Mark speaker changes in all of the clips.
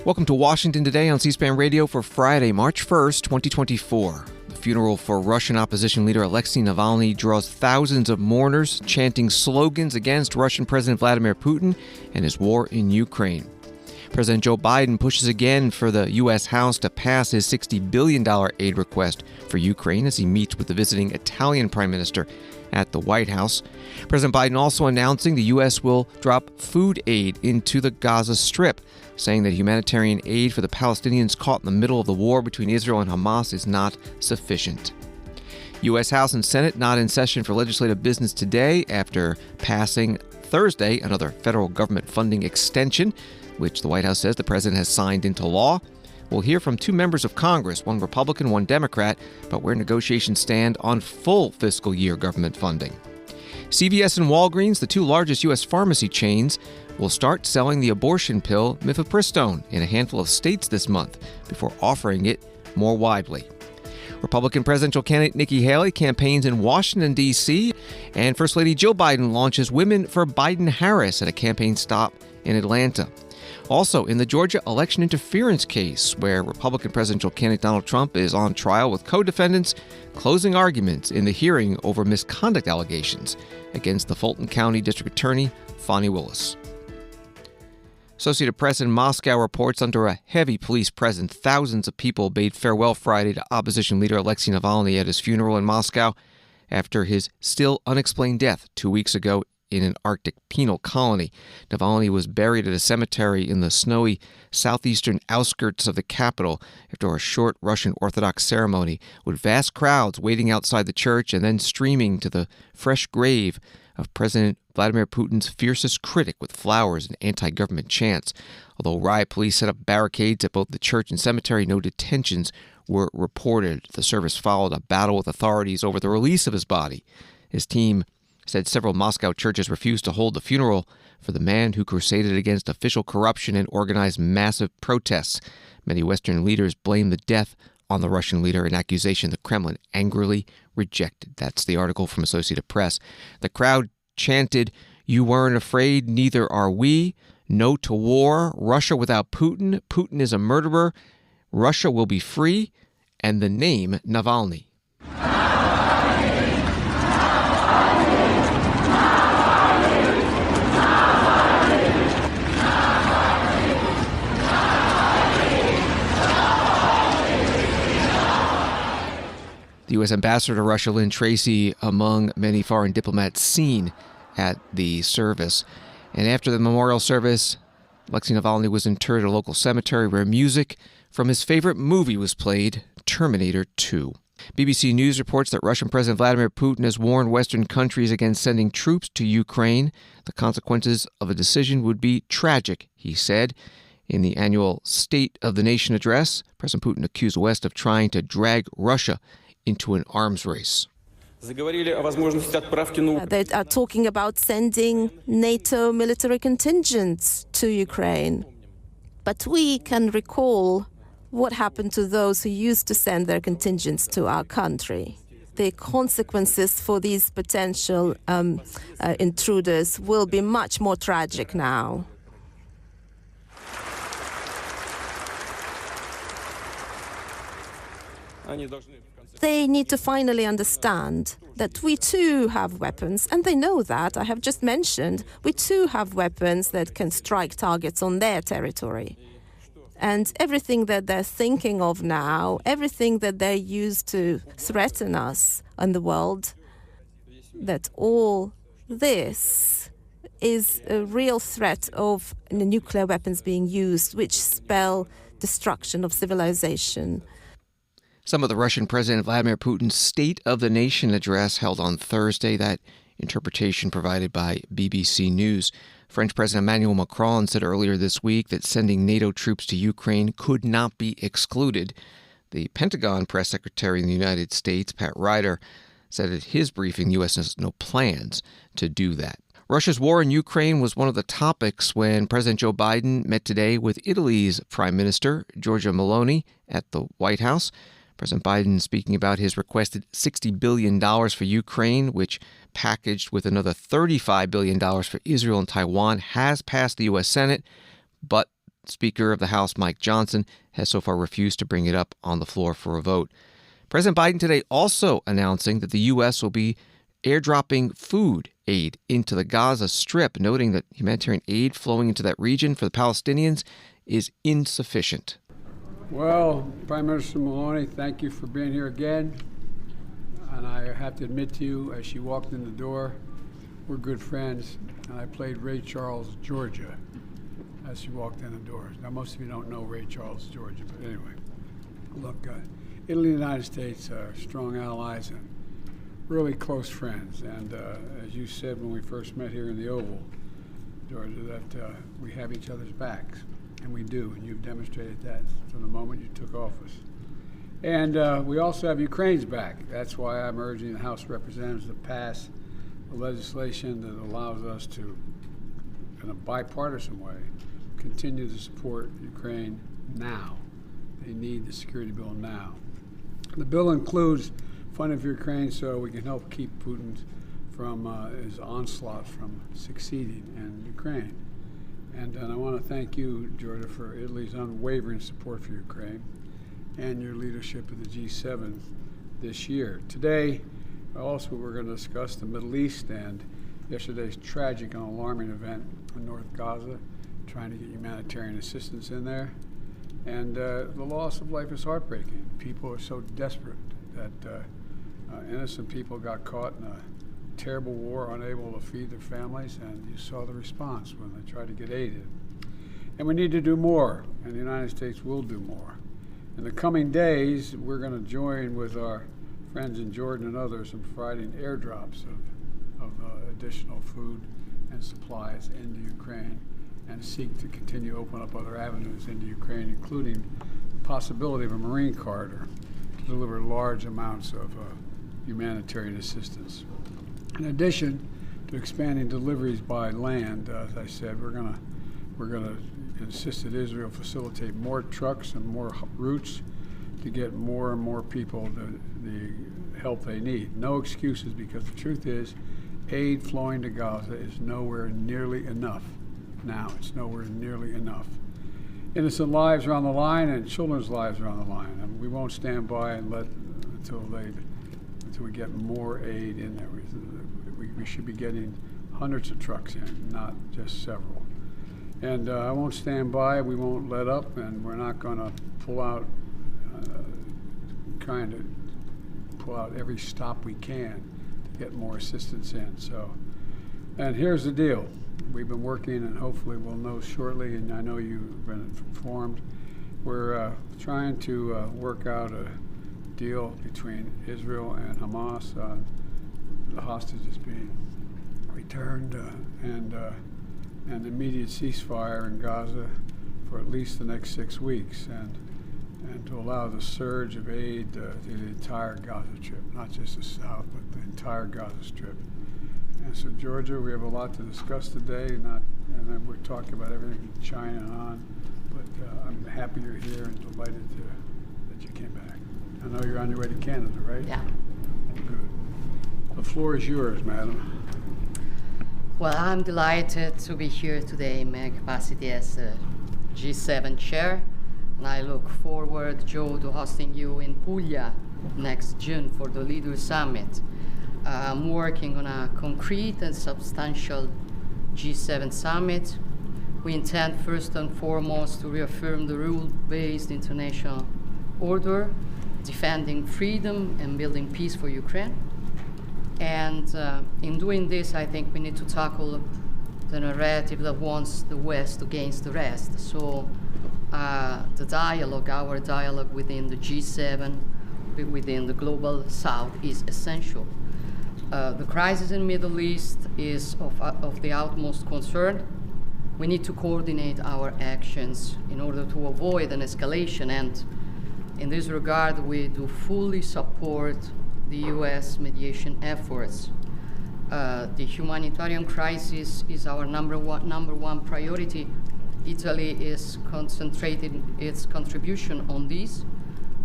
Speaker 1: Welcome to Washington Today on C-SPAN Radio for Friday, March 1st, 2024. The funeral for Russian opposition leader Alexei Navalny draws thousands of mourners chanting slogans against Russian President Vladimir Putin and his war in Ukraine. President Joe Biden pushes again for the U.S. House to pass his $60 billion aid request for Ukraine as he meets with the visiting Italian Prime Minister at the White House. President Biden also announcing the U.S. will drop food aid into the Gaza Strip, saying that humanitarian aid for the Palestinians caught in the middle of the war between Israel and Hamas is not sufficient. U.S. House and Senate not in session for legislative business today after passing Thursday another federal government funding extension, which the White House says the president has signed into law. We'll hear from two members of Congress, one Republican, one Democrat, about where negotiations stand on full fiscal year government funding. CVS and Walgreens, the two largest U.S. pharmacy chains, will start selling the abortion pill mifepristone in a handful of states this month before offering it more widely. Republican presidential candidate Nikki Haley campaigns in Washington, D.C., and First Lady Jill Biden launches Women for Biden-Harris at a campaign stop in Atlanta. Also, in the Georgia election interference case, where Republican presidential candidate Donald Trump is on trial with co-defendants, closing arguments in the hearing over misconduct allegations against the Fulton County District Attorney, Fani Willis. Associated Press in Moscow reports under a heavy police presence, thousands of people bade farewell Friday to opposition leader Alexei Navalny at his funeral in Moscow after his still unexplained death 2 weeks ago in an Arctic penal colony. Navalny was buried at a cemetery in the snowy southeastern outskirts of the capital after a short Russian Orthodox ceremony, with vast crowds waiting outside the church and then streaming to the fresh grave of President Vladimir Putin's fiercest critic with flowers and anti-government chants. Although riot police set up barricades at both the church and cemetery, no detentions were reported. The service followed a battle with authorities over the release of his body. His team said several Moscow churches refused to hold the funeral for the man who crusaded against official corruption and organized massive protests. Many Western leaders blamed the death on the Russian leader, an accusation the Kremlin angrily rejected. That's the article from Associated Press. The crowd chanted, "You weren't afraid, neither are we. No to war. Russia without Putin. Putin is a murderer. Russia will be free. And the name Navalny." The U.S. Ambassador to Russia, Lynn Tracy, among many foreign diplomats seen at the service. And after the memorial service, Alexei Navalny was interred at a local cemetery where music from his favorite movie was played, Terminator 2. BBC News reports that Russian President Vladimir Putin has warned Western countries against sending troops to Ukraine. The consequences of a decision would be tragic, he said. In the annual State of the Nation address, President Putin accused the West of trying to drag Russia into an arms race.
Speaker 2: They are talking about sending NATO military contingents to Ukraine. But we can recall what happened to those who used to send their contingents to our country. The consequences for these potential intruders will be much more tragic now. They need to finally understand that we too have weapons, and they know that. I have just mentioned, we too have weapons that can strike targets on their territory. And everything that they're thinking of now, everything that they use to threaten us and the world, that all this is a real threat of nuclear weapons being used, which spell destruction of civilization.
Speaker 1: Some of the Russian President Vladimir Putin's State of the Nation address held on Thursday, that interpretation provided by BBC News. French President Emmanuel Macron said earlier this week that sending NATO troops to Ukraine could not be excluded. The Pentagon press secretary in the United States, Pat Ryder, said at his briefing the U.S. has no plans to do that. Russia's war in Ukraine was one of the topics when President Joe Biden met today with Italy's Prime Minister, Giorgia Milroney, at the White House. President Biden speaking about his requested $60 billion for Ukraine, which, packaged with another $35 billion for Israel and Taiwan, has passed the U.S. Senate, but Speaker of the House Mike Johnson has so far refused to bring it up on the floor for a vote. President Biden today also announcing that the U.S. will be airdropping food aid into the Gaza Strip, noting that humanitarian aid flowing into that region for the Palestinians is insufficient.
Speaker 3: Well, Prime Minister Milroney, thank you for being here again. And I have to admit to you, as she walked in the door, we're good friends, and I played Ray Charles, Georgia, as she walked in the door. Now, most of you don't know Ray Charles, Georgia, but anyway, look, Italy and the United States are strong allies and really close friends. And as you said when we first met here in the Oval, Georgia, that we have each other's backs, and we do, and you've demonstrated that from the moment you took office. And we also have Ukraine's back. That's why I'm urging the House of Representatives to pass the legislation that allows us to, in a bipartisan way, continue to support Ukraine now. They need the security bill now. The bill includes funding for Ukraine so we can help keep Putin from his onslaught from succeeding in Ukraine. And I want to thank you, Georgia, for Italy's unwavering support for Ukraine and your leadership of the G7 this year. Today, also we're going to discuss the Middle East and yesterday's tragic and alarming event in North Gaza, trying to get humanitarian assistance in there. And the loss of life is heartbreaking. People are so desperate that innocent people got caught in a terrible war, unable to feed their families, and you saw the response when they tried to get aid in. And we need to do more, and the United States will do more. In the coming days, we're going to join with our friends in Jordan and others in providing airdrops of additional food and supplies into Ukraine, and seek to continue to open up other avenues into Ukraine, including the possibility of a marine corridor to deliver large amounts of humanitarian assistance. In addition to expanding deliveries by land, as I said, we're going to insist that Israel facilitate more trucks and more routes to get more and more people the help they need. No excuses, because the truth is, aid flowing to Gaza is nowhere nearly enough. Now, it's nowhere nearly enough. Innocent lives are on the line, and children's lives are on the line. And we won't stand by and let until we get more aid in there. We should be getting hundreds of trucks in, not just several. And I won't stand by. We won't let up, and we're not going to pull out, trying to pull out every stop we can to get more assistance in. So, and here's the deal. We've been working, and hopefully we'll know shortly, and I know you've been informed. We're trying to work out a deal between Israel and Hamas on the hostages being returned and an immediate ceasefire in Gaza for at least the next 6 weeks, and to allow the surge of aid to the entire Gaza Strip, not just the south, but the entire Gaza Strip. And so, Georgia, we have a lot to discuss today, and then we're talking about everything in China and on, but I'm happy you're here and delighted that you came back. I know you're on your way to Canada, right?
Speaker 4: Yeah.
Speaker 3: Good. The floor is yours, madam.
Speaker 4: Well, I'm delighted to be here today in my capacity as G7 chair, and I look forward, Joe, to hosting you in Puglia next June for the Leaders Summit. I'm working on a concrete and substantial G7 summit. We intend first and foremost to reaffirm the rule-based international order, defending freedom and building peace for Ukraine. And in doing this, I think we need to tackle the narrative that wants the West against the rest. So the dialogue, our dialogue within the G7, within the global South is essential. The crisis in the Middle East is of the utmost concern. We need to coordinate our actions in order to avoid an escalation, and in this regard, we do fully support the U.S. mediation efforts. The humanitarian crisis is our number one priority. Italy is concentrating its contribution on this.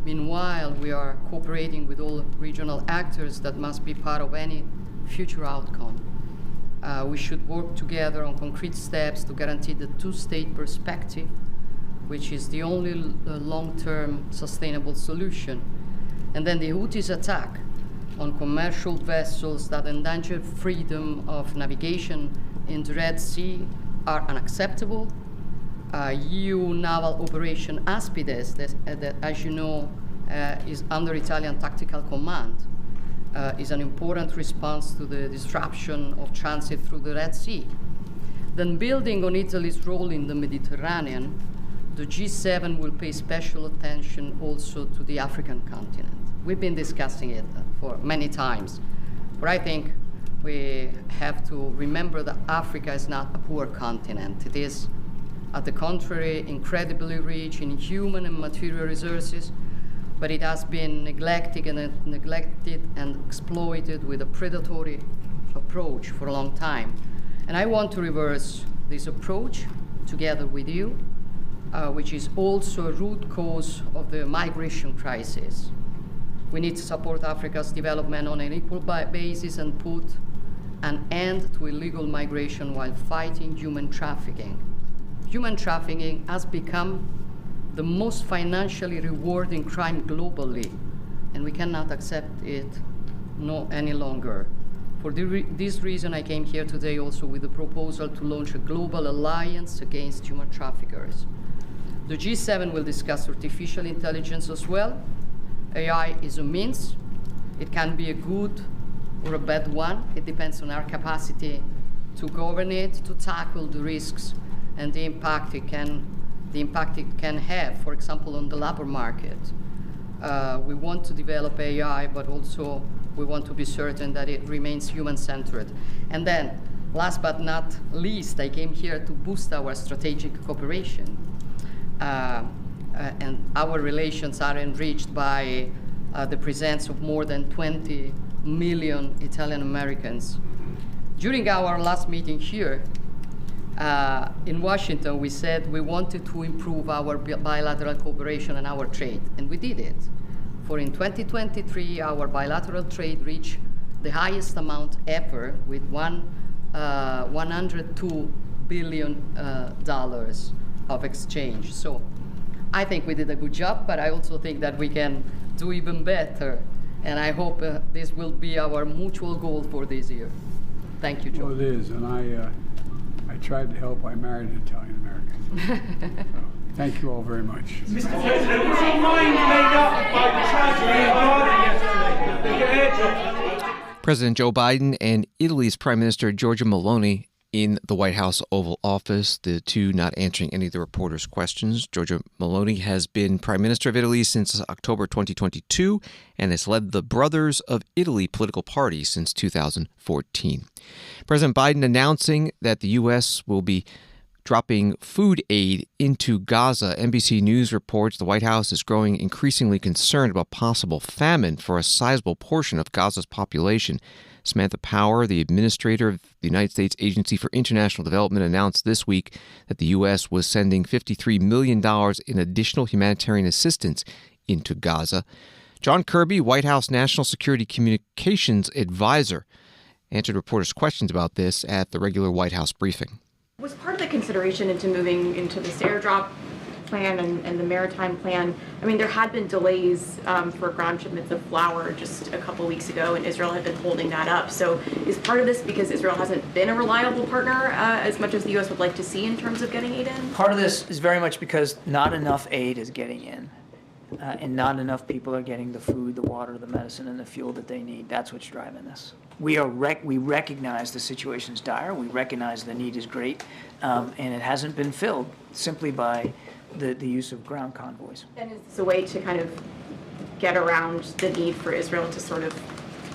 Speaker 4: Meanwhile, we are cooperating with all regional actors that must be part of any future outcome. We should work together on concrete steps to guarantee the two-state perspective which is the only long-term sustainable solution. And then the Houthis' attack on commercial vessels that endanger freedom of navigation in the Red Sea are unacceptable. EU naval operation Aspides, that as you know, is under Italian tactical command, is an important response to the disruption of transit through the Red Sea. Then building on Italy's role in the Mediterranean, the G7 will pay special attention also to the African continent. We've been discussing it for many times, but I think we have to remember that Africa is not a poor continent. It is, at the contrary, incredibly rich in human and material resources, but it has been neglected and exploited with a predatory approach for a long time. And I want to reverse this approach together with you, which is also a root cause of the migration crisis. We need to support Africa's development on an equal basis and put an end to illegal migration while fighting human trafficking. Human trafficking has become the most financially rewarding crime globally, and we cannot accept it any longer. For this reason, I came here today also with a proposal to launch a global alliance against human traffickers. The G7 will discuss artificial intelligence as well. AI is a means. It can be a good or a bad one. It depends on our capacity to govern it, to tackle the risks and the impact it can have, for example, on the labor market. We want to develop AI, but also we want to be certain that it remains human-centered. And then, last but not least, I came here to boost our strategic cooperation. And our relations are enriched by the presence of more than 20 million Italian Americans. During our last meeting here in Washington, we said we wanted to improve our bilateral cooperation and our trade, and we did it. For in 2023, our bilateral trade reached the highest amount ever with $102 billion of exchange. So I think we did a good job, but I also think that we can do even better. And I hope this will be our mutual goal for this year. Thank you, Joe.
Speaker 3: Well, it is, and I tried to help. I married an Italian American. So, thank you all very much.
Speaker 5: Mr. President, was your mind made up by the tragedy of airdrop?
Speaker 1: President Joe Biden and Italy's Prime Minister Giorgia Meloni in the White House Oval Office, the two not answering any of the reporters' questions. Giorgia Meloni has been Prime Minister of Italy since October 2022 and has led the Brothers of Italy political party since 2014. President Biden announcing that the U.S. will be dropping food aid into Gaza. NBC News reports the White House is growing increasingly concerned about possible famine for a sizable portion of Gaza's population. Samantha Power, the administrator of the United States Agency for International Development, announced this week that the U.S. was sending $53 million in additional humanitarian assistance into Gaza. John Kirby, White House National Security Communications Advisor, answered reporters' questions about this at the regular White House briefing.
Speaker 6: Was part of the consideration into moving into this airdrop plan and the maritime plan, I mean, there had been delays for ground shipments of flour just a couple weeks ago, and Israel had been holding that up. So is part of this because Israel hasn't been a reliable partner as much as the U.S. would like to see in terms of getting aid in?
Speaker 7: Part of this is very much because not enough aid is getting in, and not enough people are getting the food, the water, the medicine, and the fuel that they need. That's what's driving this. We recognize the situation's dire. We recognize the need is great, and it hasn't been filled simply by the use of ground convoys.
Speaker 6: And is this a way to kind of get around the need for Israel to sort of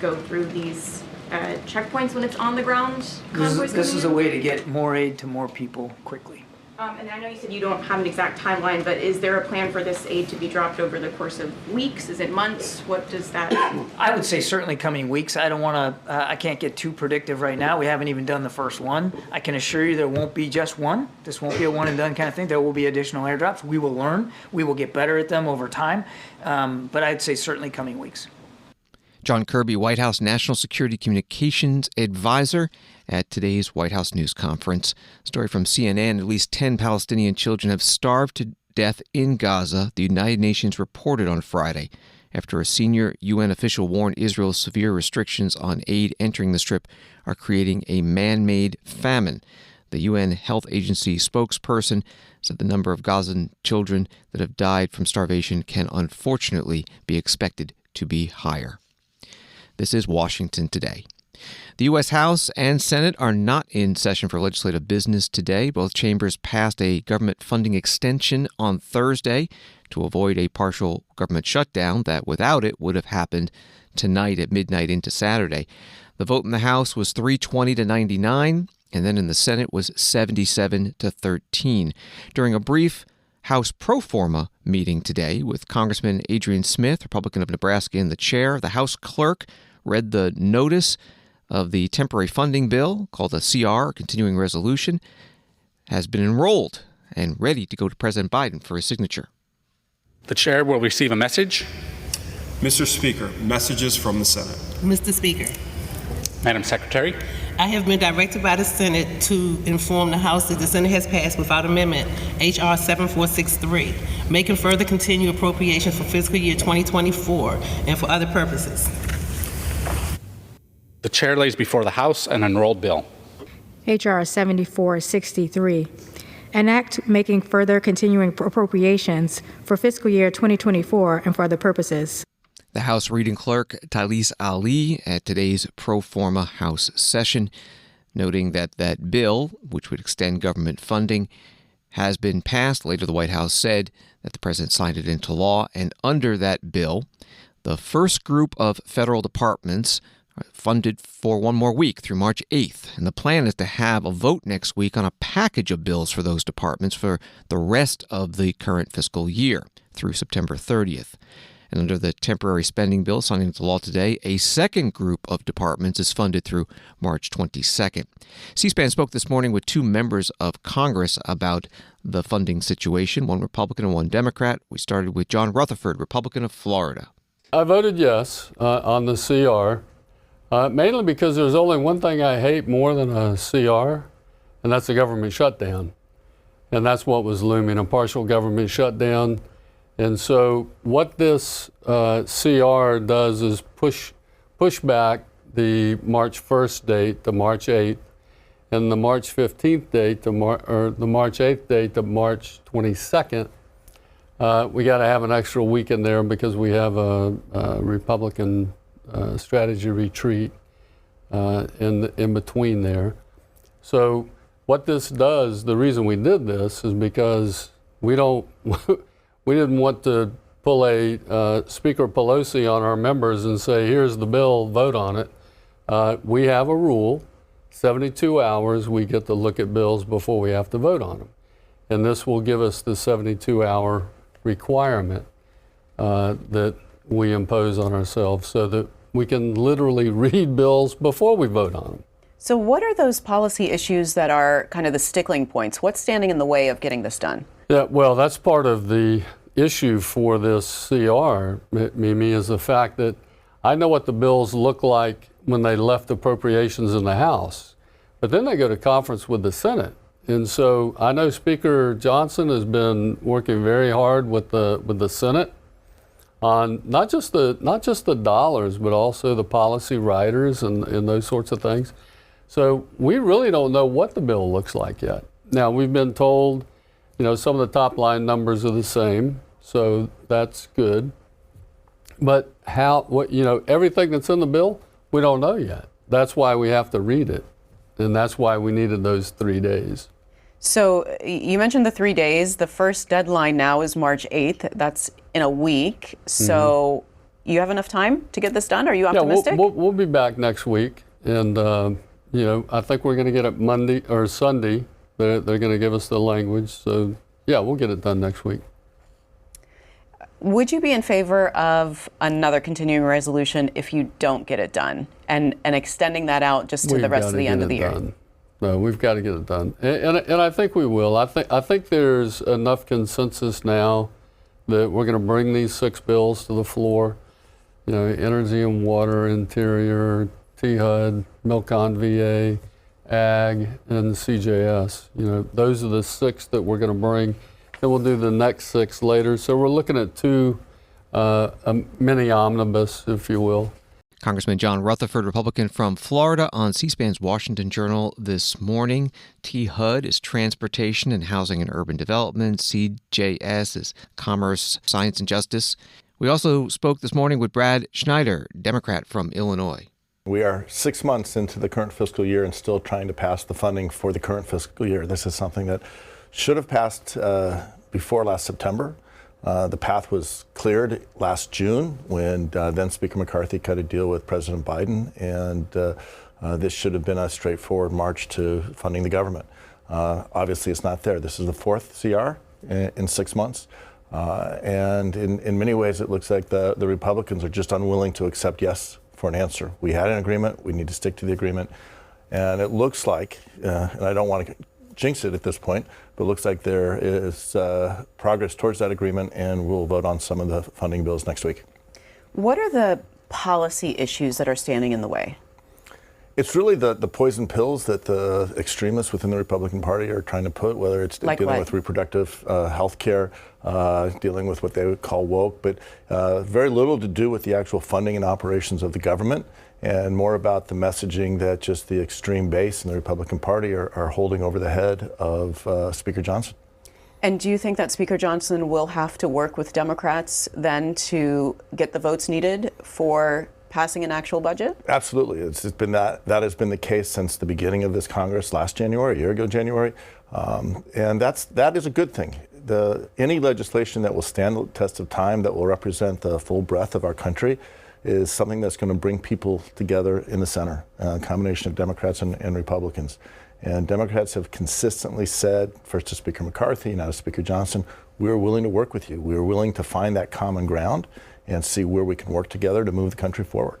Speaker 6: go through these checkpoints when it's on the ground convoys?
Speaker 7: This is a way to get more aid to more people quickly.
Speaker 6: And I know you said you don't have an exact timeline, but is there a plan for this aid to be dropped over the course of weeks? Is it months? What does that?
Speaker 7: I would say certainly coming weeks. I don't want to. I can't get too predictive right now. We haven't even done the first one. I can assure you there won't be just one. This won't be a one and done kind of thing. There will be additional airdrops. We will learn. We will get better at them over time. But I'd say certainly coming weeks.
Speaker 1: John Kirby, White House National Security Communications Advisor, at today's White House news conference. Story from CNN, at least 10 Palestinian children have starved to death in Gaza, the United Nations reported on Friday after a senior UN official warned Israel's severe restrictions on aid entering the Strip are creating a man-made famine. The UN Health Agency spokesperson said the number of Gazan children that have died from starvation can unfortunately be expected to be higher. This is Washington Today. The U.S. House and Senate are not in session for legislative business today. Both chambers passed a government funding extension on Thursday to avoid a partial government shutdown that without it would have happened tonight at midnight into Saturday. The vote in the House was 320 to 99, and then in the Senate was 77 to 13. During a brief House pro forma meeting today with Congressman Adrian Smith, Republican of Nebraska, in the chair, the House clerk read the notice of the temporary funding bill, called a CR, continuing resolution, has been enrolled and ready to go to President Biden for his signature.
Speaker 8: The chair will receive a message.
Speaker 9: Mr. Speaker, messages from the Senate.
Speaker 10: Mr. Speaker,
Speaker 8: Madam Secretary.
Speaker 10: I have been directed by the Senate to inform the House that the Senate has passed without amendment H.R. 7463, making further continued appropriations for fiscal year 2024 and for other purposes.
Speaker 8: The chair lays before the House an enrolled bill.
Speaker 11: H.R. 7463, an act making further continuing appropriations for fiscal year 2024 and for other purposes.
Speaker 1: The House reading clerk, Talise Ali, at today's pro forma House session, noting that that bill, which would extend government funding, has been passed. Later, the White House said that the president signed it into law, and under that bill, the first group of federal departments funded for one more week through March 8th. And the plan is to have a vote next week on a package of bills for those departments for the rest of the current fiscal year through September 30th. And under the temporary spending bill signed into law today, a second group of departments is funded through March 22nd. C-SPAN spoke this morning with two members of Congress about the funding situation, one Republican and one Democrat. We started with John Rutherford, Republican of Florida.
Speaker 12: I voted yes on the CR. Mainly because there's only one thing I hate more than a CR, and that's a government shutdown. And that's what was looming, a partial government shutdown. And so what this CR does is push back the March 1st date to March 8th, and the March 15th date to the March 8th date to March 22nd. We got to have an extra week in there because we have a Republican strategy retreat in between there. So what this does, the reason we did this is because we didn't want to pull a Speaker Pelosi on our members and say, here's the bill, vote on it. We have a rule, 72 hours we get to look at bills before we have to vote on them. And this will give us the 72-hour requirement that we impose on ourselves so that we can literally read bills before we vote on them.
Speaker 13: So what are those policy issues that are kind of the stickling points? What's standing in the way of getting this done?
Speaker 12: Yeah, well, that's part of the issue for this CR, Mimi, is the fact that I know what the bills look like when they left appropriations in the House, but then they go to conference with the Senate. And so I know Speaker Johnson has been working very hard with the Senate on not just the dollars, but also the policy writers and those sorts of things. So we really don't know what the bill looks like yet. Now, we've been told, some of the top line numbers are the same, so that's good. But everything that's in the bill, we don't know yet. That's why we have to read it. And that's why we needed those 3 days.
Speaker 13: So you mentioned the 3 days. The first deadline now is March 8th. That's in a week. So you have enough time to get this done? Are you optimistic?
Speaker 12: Yeah, we'll be back next week. And, I think we're going to get it Monday or Sunday. They're going to give us the language. So, yeah, we'll get it done next week.
Speaker 13: Would you be in favor of another continuing resolution if you don't get it done and extending that out just to the rest of the end of the year?
Speaker 12: No, we've got to get it done. And I think we will. I think there's enough consensus now that we're going to bring these 6 bills to the floor. Energy and water, interior, THUD, Milcon VA, Ag, and CJS. Those are the 6 that we're going to bring. and we'll do the next 6 later. So we're looking at 2 mini omnibus, if you will.
Speaker 1: Congressman John Rutherford, Republican from Florida, on C-SPAN's Washington Journal this morning. T-HUD is Transportation and Housing and Urban Development. CJS is Commerce, Science and Justice. We also spoke this morning with Brad Schneider, Democrat from Illinois.
Speaker 14: We are 6 months into the current fiscal year and still trying to pass the funding for the current fiscal year. This is something that should have passed before last September. The path was cleared last June when then Speaker McCarthy cut a deal with President Biden, and this should have been a straightforward march to funding the government. Obviously, it's not there. This is the 4th CR in 6 months, and in many ways, it looks like the Republicans are just unwilling to accept yes for an answer. We had an agreement. We need to stick to the agreement, and it looks like, and I don't want to jinx it at this point, but it looks like there is progress towards that agreement, and we'll vote on some of the funding bills next week.
Speaker 13: What are the policy issues that are standing in the way?
Speaker 14: It's really the poison pills that the extremists within the Republican Party are trying to put, whether it's dealing with reproductive health care, dealing with what they would call woke, but very little to do with the actual funding and operations of the government, and more about the messaging that just the extreme base in the Republican Party are holding over the head of Speaker Johnson.
Speaker 13: And do you think that Speaker Johnson will have to work with Democrats then to get the votes needed for passing an actual budget?
Speaker 14: Absolutely. It's been that has been the case since the beginning of this Congress last January, a year ago January, and that is a good thing. Any legislation that will stand the test of time, that will represent the full breadth of our country, is something that's going to bring people together in the center, a combination of Democrats and Republicans. And Democrats have consistently said, first to Speaker McCarthy, now to Speaker Johnson, we're willing to work with you. We're willing to find that common ground and see where we can work together to move the country forward.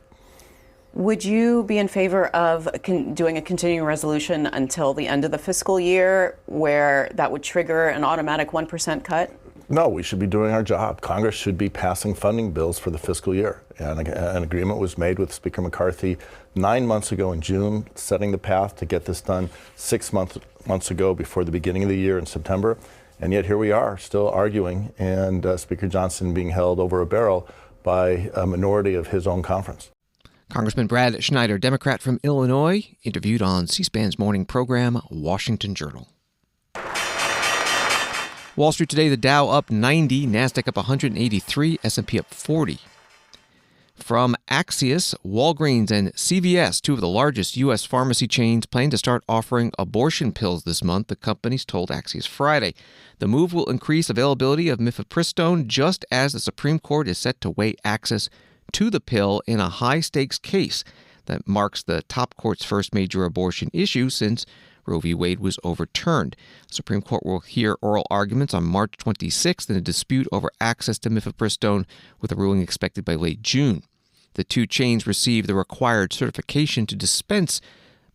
Speaker 13: Would you be in favor of doing a continuing resolution until the end of the fiscal year, where that would trigger an automatic 1% cut?
Speaker 14: No, we should be doing our job. Congress should be passing funding bills for the fiscal year. And an agreement was made with Speaker McCarthy 9 months ago in June, setting the path to get this done 6 months ago before the beginning of the year in September. And yet here we are, still arguing, and Speaker Johnson being held over a barrel by a minority of his own conference.
Speaker 1: Congressman Brad Schneider, Democrat from Illinois, interviewed on C-SPAN's morning program, Washington Journal. Wall Street today, the Dow up 90, NASDAQ up 183, S&P up 40. From Axios, Walgreens and CVS, 2 of the largest U.S. pharmacy chains, plan to start offering abortion pills this month, the companies told Axios Friday. The move will increase availability of mifepristone just as the Supreme Court is set to weigh access to the pill in a high-stakes case that marks the top court's first major abortion issue since Roe v. Wade was overturned. The Supreme Court will hear oral arguments on March 26th in a dispute over access to mifepristone, with a ruling expected by late June. The 2 chains received the required certification to dispense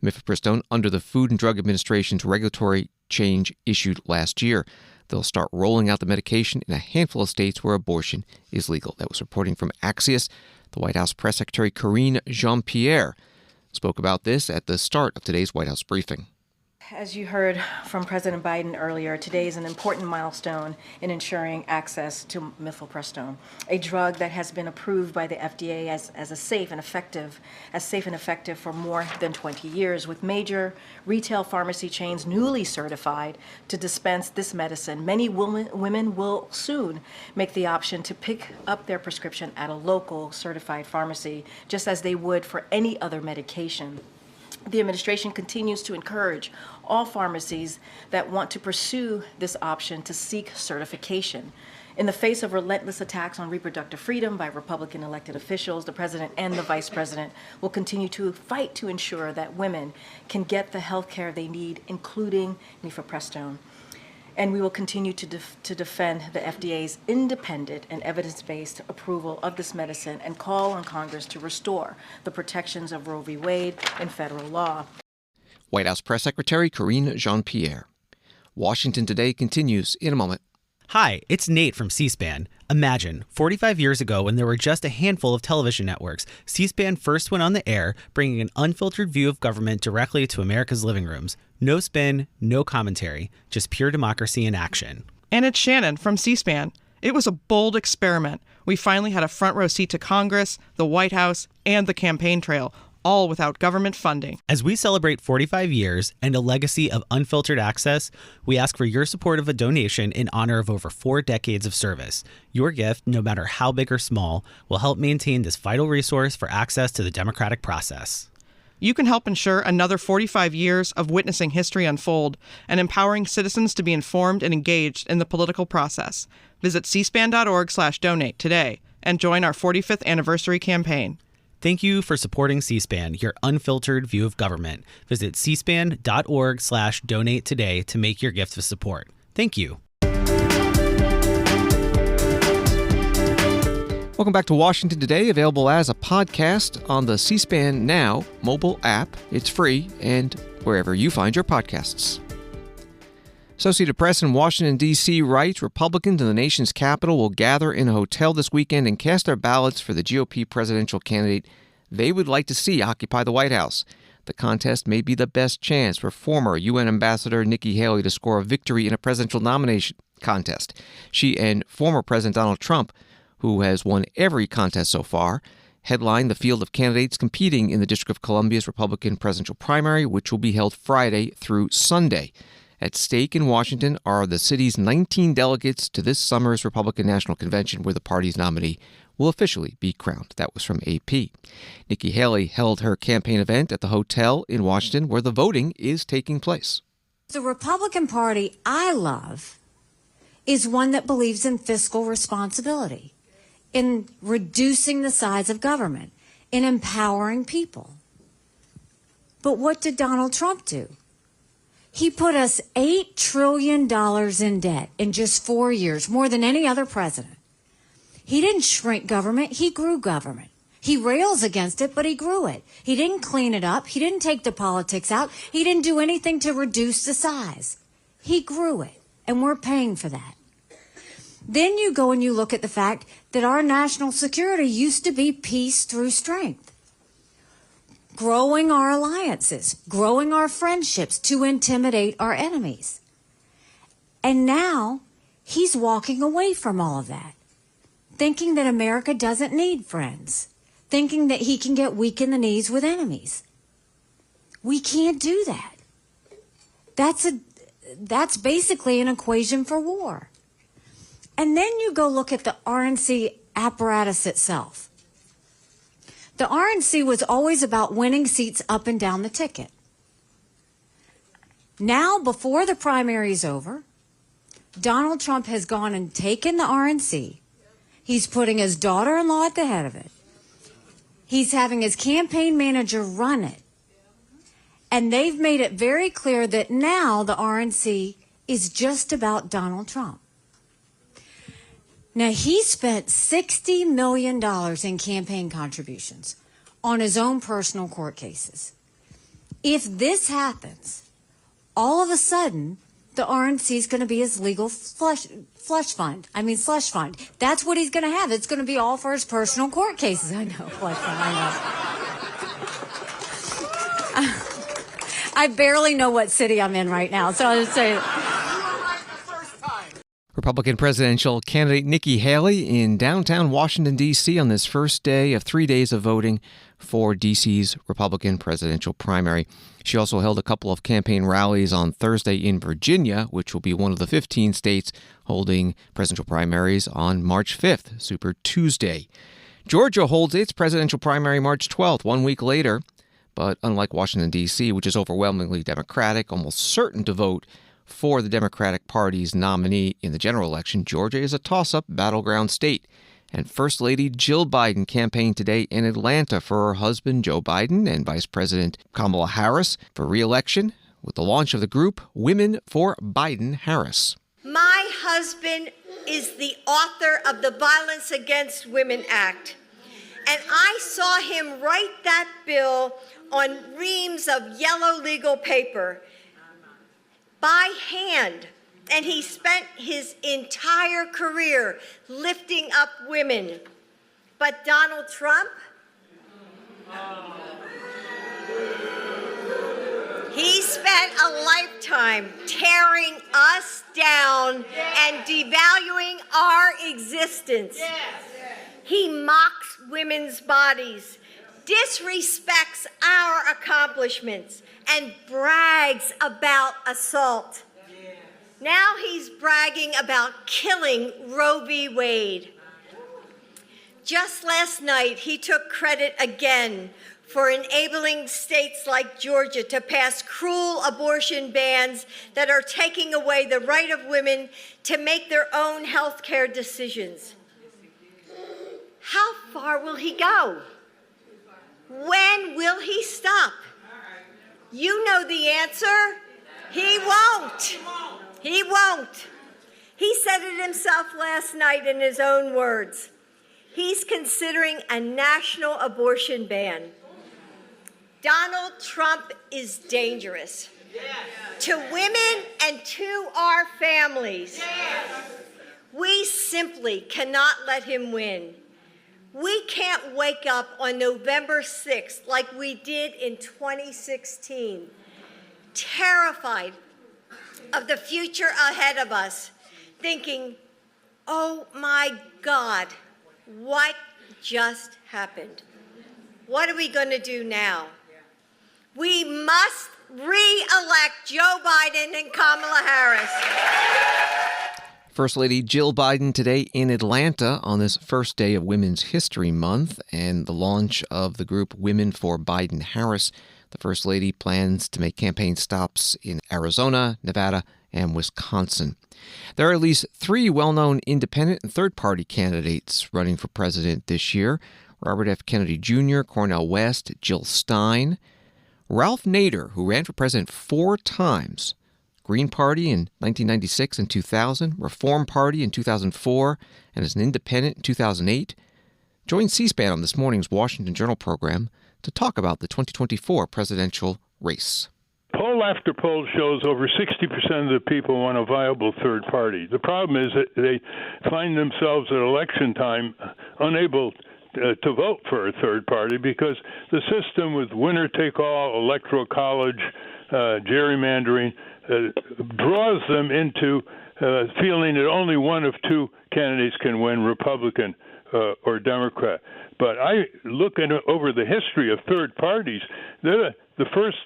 Speaker 1: mifepristone under the Food and Drug Administration's regulatory change issued last year. They'll start rolling out the medication in a handful of states where abortion is legal. That was reporting from Axios. The White House Press Secretary Karine Jean-Pierre spoke about this at the start of today's White House briefing.
Speaker 11: As you heard from President Biden earlier, today is an important milestone in ensuring access to mifepristone, a drug that has been approved by the FDA as safe and effective for more than 20 years, with major retail pharmacy chains newly certified to dispense this medicine. Many women will soon make the option to pick up their prescription at a local certified pharmacy, just as they would for any other medication. The administration continues to encourage all pharmacies that want to pursue this option to seek certification. In the face of relentless attacks on reproductive freedom by Republican elected officials, the president and the vice president will continue to fight to ensure that women can get the health care they need, including mifepristone. And we will continue to defend the FDA's independent and evidence-based approval of this medicine and call on Congress to restore the protections of Roe v. Wade in federal law.
Speaker 1: White House Press Secretary Karine Jean-Pierre. Washington Today continues in a moment.
Speaker 15: Hi, it's Nate from C-SPAN. Imagine, 45 years ago when there were just a handful of television networks, C-SPAN first went on the air, bringing an unfiltered view of government directly to America's living rooms. No spin, no commentary, just pure democracy in action.
Speaker 16: And it's Shannon from C-SPAN. It was a bold experiment. We finally had a front row seat to Congress, the White House, and the campaign trail, all without government funding.
Speaker 15: As we celebrate 45 years and a legacy of unfiltered access, we ask for your support of a donation in honor of over 4 decades of service. Your gift, no matter how big or small, will help maintain this vital resource for access to the democratic process.
Speaker 16: You can help ensure another 45 years of witnessing history unfold and empowering citizens to be informed and engaged in the political process. Visit cspan.org/donate today and join our 45th anniversary campaign.
Speaker 15: Thank you for supporting C-SPAN, your unfiltered view of government. Visit cspan.org/donate today to make your gift of support. Thank you.
Speaker 1: Welcome back to Washington Today, available as a podcast on the C-SPAN Now mobile app. It's free and wherever you find your podcasts. Associated Press in Washington, D.C. writes, Republicans in the nation's capital will gather in a hotel this weekend and cast their ballots for the GOP presidential candidate they would like to see occupy the White House. The contest may be the best chance for former UN Ambassador Nikki Haley to score a victory in a presidential nomination contest. She and former President Donald Trump, who has won every contest so far, headline the field of candidates competing in the District of Columbia's Republican presidential primary, which will be held Friday through Sunday. At stake in Washington are the city's 19 delegates to this summer's Republican National Convention, where the party's nominee will officially be crowned. That was from AP. Nikki Haley held her campaign event at the hotel in Washington, where the voting is taking place.
Speaker 17: The Republican Party I love is one that believes in fiscal responsibility, in reducing the size of government, in empowering people. But what did Donald Trump do? He put us $8 trillion in debt in just 4 years, more than any other president. He didn't shrink government, he grew government. He rails against it, but he grew it. He didn't clean it up. He didn't take the politics out. He didn't do anything to reduce the size. He grew it, and we're paying for that. Then you go and you look at the fact that our national security used to be peace through strength. Growing our alliances, growing our friendships to intimidate our enemies. And now he's walking away from all of that, thinking that America doesn't need friends, thinking that he can get weak in the knees with enemies. We can't do that. That's basically an equation for war. And then you go look at the RNC apparatus itself. The RNC was always about winning seats up and down the ticket. Now, before the primary is over, Donald Trump has gone and taken the RNC. He's putting his daughter-in-law at the head of it. He's having his campaign manager run it. And they've made it very clear that now the RNC is just about Donald Trump. Now, he spent $60 million in campaign contributions on his own personal court cases. If this happens, all of a sudden, the RNC is going to be his legal slush fund. That's what he's going to have. It's going to be all for his personal court cases. I know, slush fund, I know. I barely know what city I'm in right now, so I'll just say...
Speaker 1: Republican presidential candidate Nikki Haley in downtown Washington, D.C. on this first day of 3 days of voting for D.C.'s Republican presidential primary. She also held a couple of campaign rallies on Thursday in Virginia, which will be one of the 15 states holding presidential primaries on March 5th, Super Tuesday. Georgia holds its presidential primary March 12th, 1 week later. But unlike Washington, D.C., which is overwhelmingly Democratic, almost certain to vote for the Democratic Party's nominee in the general election, Georgia is a toss-up battleground state. And First Lady Jill Biden campaigned today in Atlanta for her husband, Joe Biden, and Vice President Kamala Harris for re-election with the launch of the group Women for Biden-Harris.
Speaker 18: My husband is the author of the Violence Against Women Act, and I saw him write that bill on reams of yellow legal paper by hand, and he spent his entire career lifting up women. But Donald Trump, He spent a lifetime tearing us down and devaluing our existence. He mocks women's bodies, disrespects our accomplishments, and brags about assault. Now he's bragging about killing Roe v. Wade. Just last night, he took credit again for enabling states like Georgia to pass cruel abortion bans that are taking away the right of women to make their own health care decisions. How far will he go? When will he stop? You know the answer. He won't. He won't. He said it himself last night in his own words. He's considering a national abortion ban. Donald Trump is dangerous to women and to our families. We simply cannot let him win. We can't wake up on November 6th like we did in 2016, terrified of the future ahead of us, thinking, oh my God, what just happened? What are we going to do now? We must re-elect Joe Biden and Kamala Harris.
Speaker 1: First Lady Jill Biden today in Atlanta on this first day of Women's History Month and the launch of the group Women for Biden-Harris. The First Lady plans to make campaign stops in Arizona, Nevada, and Wisconsin. There are at least 3 well-known independent and third-party candidates running for president this year. Robert F. Kennedy Jr., Cornel West, Jill Stein, Ralph Nader, who ran for president 4 times, Green Party in 1996 and 2000, Reform Party in 2004, and as an independent in 2008, joined C-SPAN on this morning's Washington Journal program to talk about the 2024 presidential race.
Speaker 19: Poll after poll shows over 60% of the people want a viable third party. The problem is that they find themselves at election time unable to vote for a third party because the system with winner-take-all, electoral college, gerrymandering, draws them into feeling that only one of 2 candidates can win, Republican or Democrat. But I look over the history of third parties. The first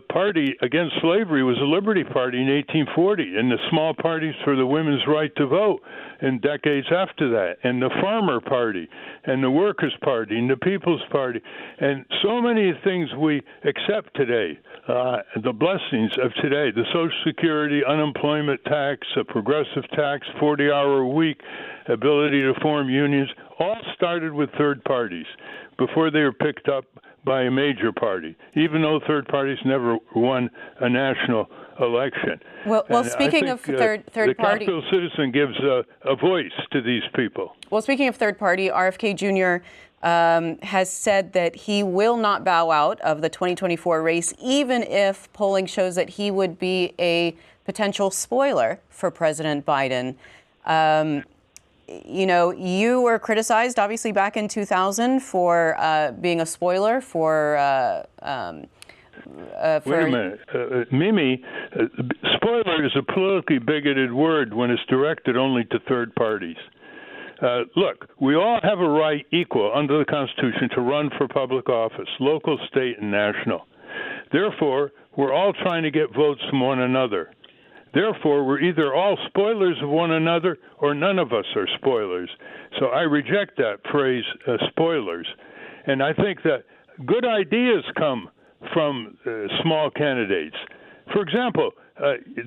Speaker 19: party against slavery was the Liberty Party in 1840, and the small parties for the women's right to vote in decades after that, and the Farmer Party, and the Workers' Party, and the People's Party, and so many things we accept today, the blessings of today, the Social Security, unemployment tax, a progressive tax, 40-hour week, ability to form unions, all started with third parties before they were picked up by a major party, even though third parties never won a national election.
Speaker 13: Well, speaking of third party, the
Speaker 19: Capitol Citizen gives a voice to these people.
Speaker 13: Well, speaking of third party, RFK Jr. Has said that he will not bow out of the 2024 race, even if polling shows that he would be a potential spoiler for President Biden. You know, you were criticized, obviously, back in 2000 for being a spoiler for...
Speaker 19: Wait a minute. Mimi, spoiler is a politically bigoted word when it's directed only to third parties. Look, we all have a right equal under the Constitution to run for public office, local, state, and national. Therefore, we're all trying to get votes from one another. Therefore, we're either all spoilers of one another or none of us are spoilers. So I reject that phrase, spoilers. And I think that good ideas come from small candidates. For example,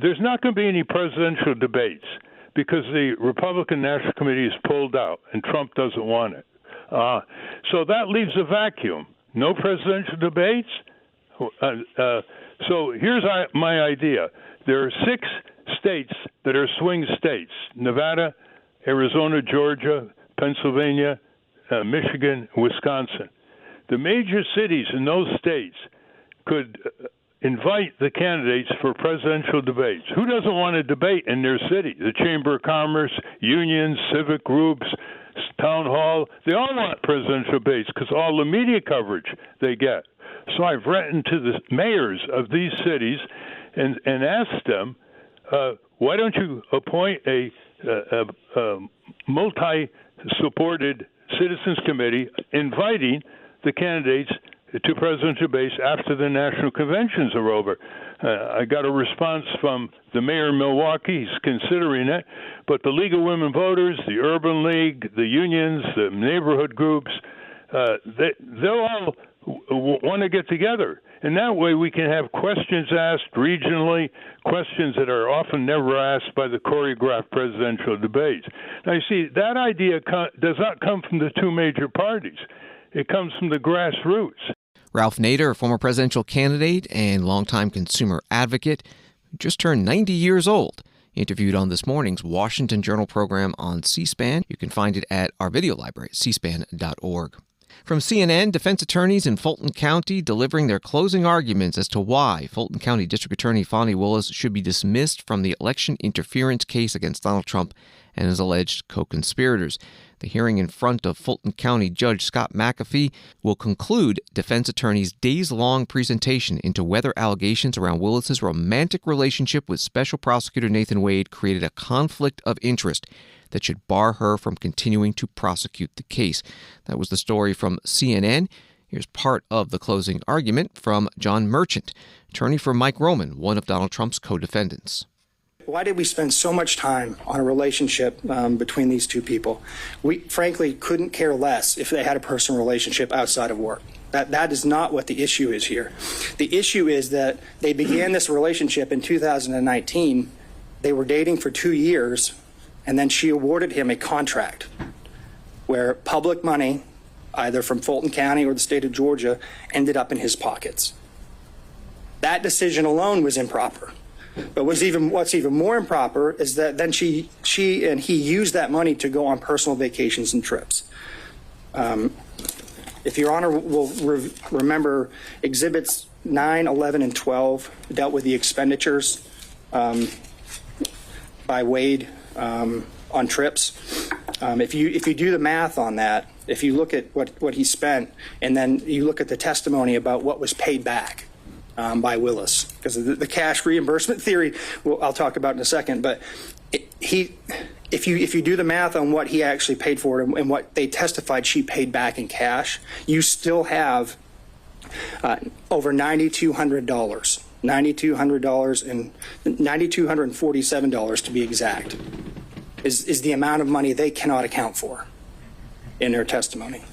Speaker 19: there's not going to be any presidential debates because the Republican National Committee is pulled out and Trump doesn't want it. So that leaves a vacuum. No presidential debates? So here's my idea. There are 6 states that are swing states: Nevada, Arizona, Georgia, Pennsylvania, Michigan, Wisconsin. The major cities in those states could invite the candidates for presidential debates. Who doesn't want to debate in their city? The Chamber of Commerce, unions, civic groups, town hall, they all want presidential debates because all the media coverage they get So I've written to the mayors of these cities and asked them, why don't you appoint a multi-supported citizens committee inviting the candidates to presidential base after the national conventions are over. I got a response from the mayor of Milwaukee. He's considering it. But the League of Women Voters, the Urban League, the unions, the neighborhood groups, they'll all want to get together. And that way we can have questions asked regionally, questions that are often never asked by the choreographed presidential debates. Now, you see, that idea does not come from the two major parties. It comes from the grassroots.
Speaker 1: Ralph Nader, a former presidential candidate and longtime consumer advocate, just turned 90 years old. Interviewed on this morning's Washington Journal program on C-SPAN. You can find it at our video library, cspan.org. From CNN, defense attorneys in Fulton County delivering their closing arguments as to why Fulton County District Attorney Fani Willis should be dismissed from the election interference case against Donald Trump and his alleged co-conspirators. The hearing in front of Fulton County Judge Scott McAfee will conclude defense attorneys' days-long presentation into whether allegations around Willis's romantic relationship with Special Prosecutor Nathan Wade created a conflict of interest that should bar her from continuing to prosecute the case. That was the story from CNN. Here's part of the closing argument from John Merchant, attorney for Mike Roman, one of Donald Trump's co-defendants.
Speaker 20: Why did we spend so much time on a relationship between these two people? We frankly couldn't care less if they had a personal relationship outside of work. That is not what the issue is here. The issue is that they began this relationship in 2019. They were dating for 2 years, and then she awarded him a contract where public money, either from Fulton County or the state of Georgia, ended up in his pockets. That decision alone was improper. But what's even more improper is that then she and he used that money to go on personal vacations and trips. If Your Honor will remember, Exhibits 9, 11, and 12 dealt with the expenditures by Wade on trips. If you do the math on that, if you look at what he spent, and then you look at the testimony about what was paid back by Willis, because the cash reimbursement theory, I'll talk about in a second, but if you do the math on what he actually paid for it and what they testified she paid back in cash, you still have over $9,200, $9,200 and $9,247 to be exact, is the amount of money they cannot account for in their testimony.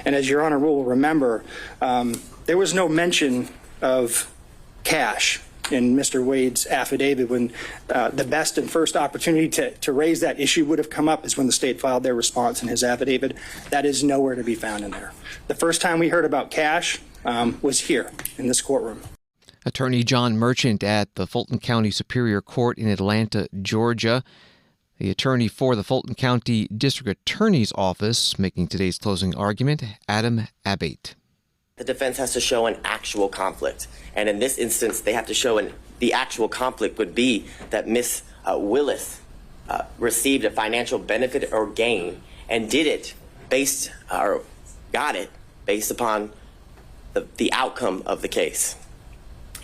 Speaker 20: And as Your Honor will remember, there was no mention of cash in Mr. Wade's affidavit when the best and first opportunity to raise that issue would have come up is when the state filed their response in his affidavit. That is nowhere to be found in there. The first time we heard about cash was here in this courtroom.
Speaker 1: Attorney John Merchant at the Fulton County Superior Court in Atlanta, Georgia. The attorney for the Fulton County District Attorney's Office making today's closing argument, Adam Abate.
Speaker 21: The defense has to show an actual conflict. And in this instance, they have to show the actual conflict would be that Ms. Willis received a financial benefit or gain and did it got it based upon the outcome of the case.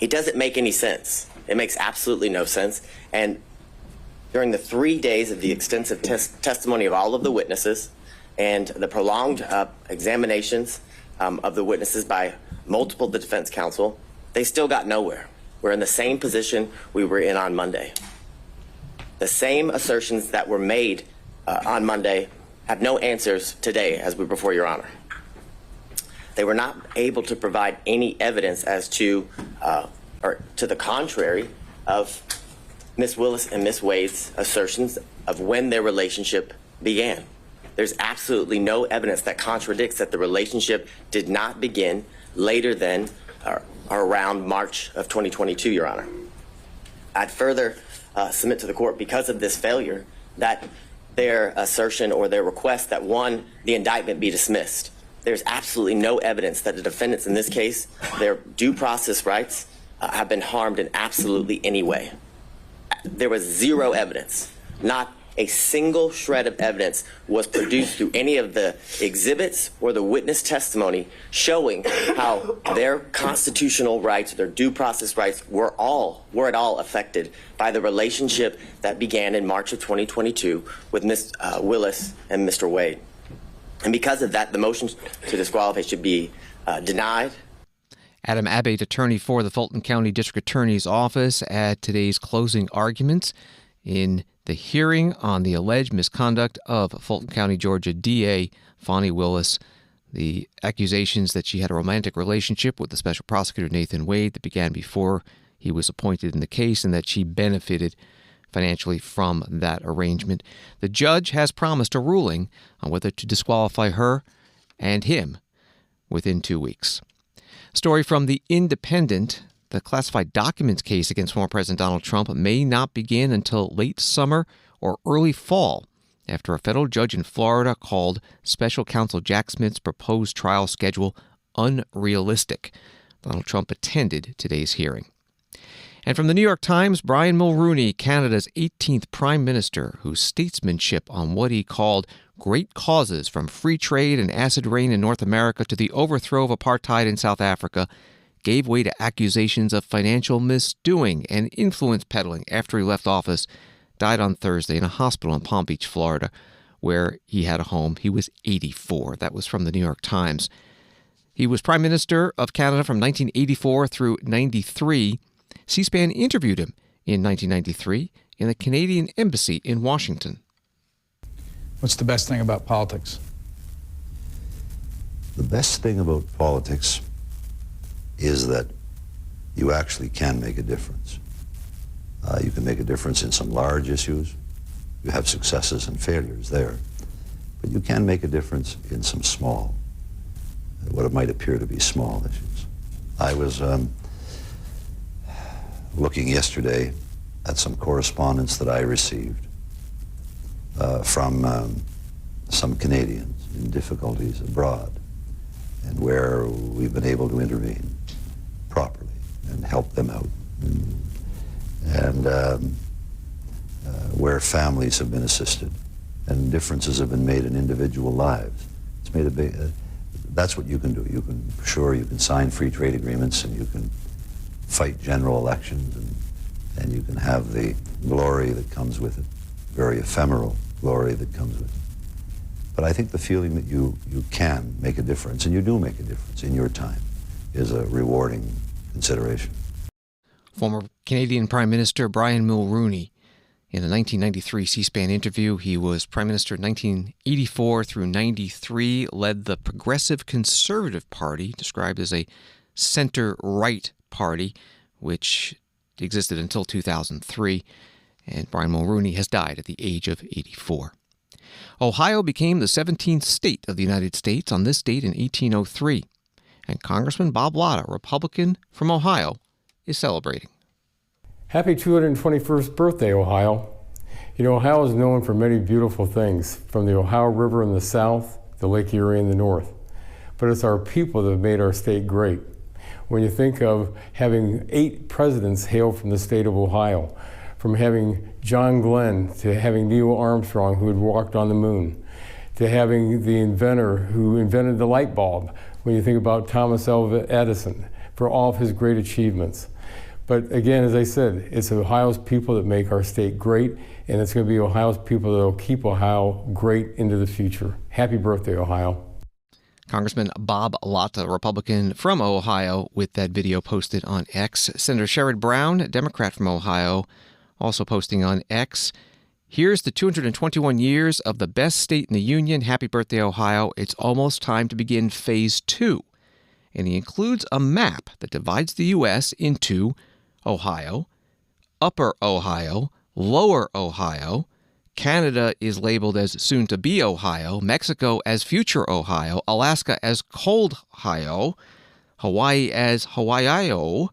Speaker 21: It doesn't make any sense. It makes absolutely no sense. And during the 3 days of the extensive testimony of all of the witnesses and the prolonged examinations of the witnesses by multiple defense counsel, they still got nowhere. We're in the same position we were in on Monday. The same assertions that were made on Monday have no answers today as we're before Your Honor. They were not able to provide any evidence as to, or to the contrary of Ms. Willis and Ms. Wade's assertions of when their relationship began. There's absolutely no evidence that contradicts that the relationship did not begin later than or around March of 2022, Your Honor. I'd further submit to the court, because of this failure, that their assertion or their request that, one, the indictment be dismissed. There's absolutely no evidence that the defendants in this case, their due process rights, have been harmed in absolutely any way. There was zero evidence, not a single shred of evidence was produced through any of the exhibits or the witness testimony showing how their constitutional rights, their due process rights, were at all affected by the relationship that began in March of 2022 with Ms. Willis and Mr. Wade. And because of that, the motion to disqualify should be denied.
Speaker 1: Adam Abbate, attorney for the Fulton County District Attorney's Office, at today's closing arguments in the hearing on the alleged misconduct of Fulton County, Georgia DA Fani Willis, the accusations that she had a romantic relationship with the special prosecutor Nathan Wade that began before he was appointed in the case, and that she benefited financially from that arrangement. The judge has promised a ruling on whether to disqualify her and him within 2 weeks. Story from The Independent. The classified documents case against former President Donald Trump may not begin until late summer or early fall, after a federal judge in Florida called special counsel Jack Smith's proposed trial schedule unrealistic. Donald Trump attended today's hearing. And from the New York Times, Brian Mulroney, Canada's 18th Prime Minister, whose statesmanship on what he called great causes from free trade and acid rain in North America to the overthrow of apartheid in South Africa, gave way to accusations of financial misdoing and influence peddling after he left office, died on Thursday in a hospital in Palm Beach, Florida, where he had a home. He was 84. That was from the New York Times. He was Prime Minister of Canada from 1984 through 93. C-SPAN interviewed him in 1993 in the Canadian Embassy in Washington.
Speaker 2: What's the best thing about politics?
Speaker 22: The best thing about politics is that you actually can make a difference. You can make a difference in some large issues. You have successes and failures there. But you can make a difference in some small, what might appear to be small issues. I was looking yesterday at some correspondence that I received from some Canadians in difficulties abroad, and where we've been able to intervene properly and help them out, and where families have been assisted and differences have been made in individual lives. It's made a big, that's what you can do. You can sign free trade agreements, and you can fight general elections, and you can have the glory that comes with it, very ephemeral glory that comes with it. But I think the feeling that you can make a difference, and you do make a difference in your time, is a rewarding consideration.
Speaker 1: Former Canadian Prime Minister Brian Mulroney. In a 1993 C-SPAN interview, he was Prime Minister 1984 through 93, led the Progressive Conservative Party, described as a center-right party, which existed until 2003. And Brian Mulroney has died at the age of 84. Ohio became the 17th state of the United States on this date in 1803. And Congressman Bob Latta, Republican from Ohio, is celebrating.
Speaker 12: Happy 221st birthday, Ohio. You know, Ohio is known for many beautiful things, from the Ohio River in the south to Lake Erie in the north. But it's our people that have made our state great. When you think of having 8 presidents hail from the state of Ohio, from having John Glenn to having Neil Armstrong, who had walked on the moon, to having the inventor who invented the light bulb, when you think about Thomas Alva Edison, for all of his great achievements. But again, as I said, it's Ohio's people that make our state great, and it's going to be Ohio's people that will keep Ohio great into the future. Happy birthday, Ohio.
Speaker 1: Congressman Bob Latta, Republican from Ohio, with that video posted on X. Senator Sherrod Brown, Democrat from Ohio, also posting on X. Here's the 221 years of the best state in the union. Happy birthday, Ohio. It's almost time to begin Phase 2. And he includes a map that divides the U.S. into Ohio, Upper Ohio, Lower Ohio. Canada is labeled as soon-to-be Ohio, Mexico as future Ohio, Alaska as cold Ohio, Hawaii as Hawaii-o,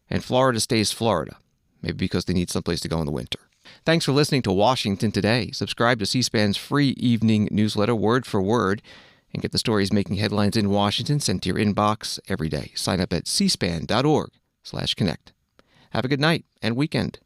Speaker 1: and Florida stays Florida, maybe because they need someplace to go in the winter. Thanks for listening to Washington Today. Subscribe to C-SPAN's free evening newsletter, word for word, and get the stories making headlines in Washington sent to your inbox every day. Sign up at cspan.org/connect. Have a good night and weekend.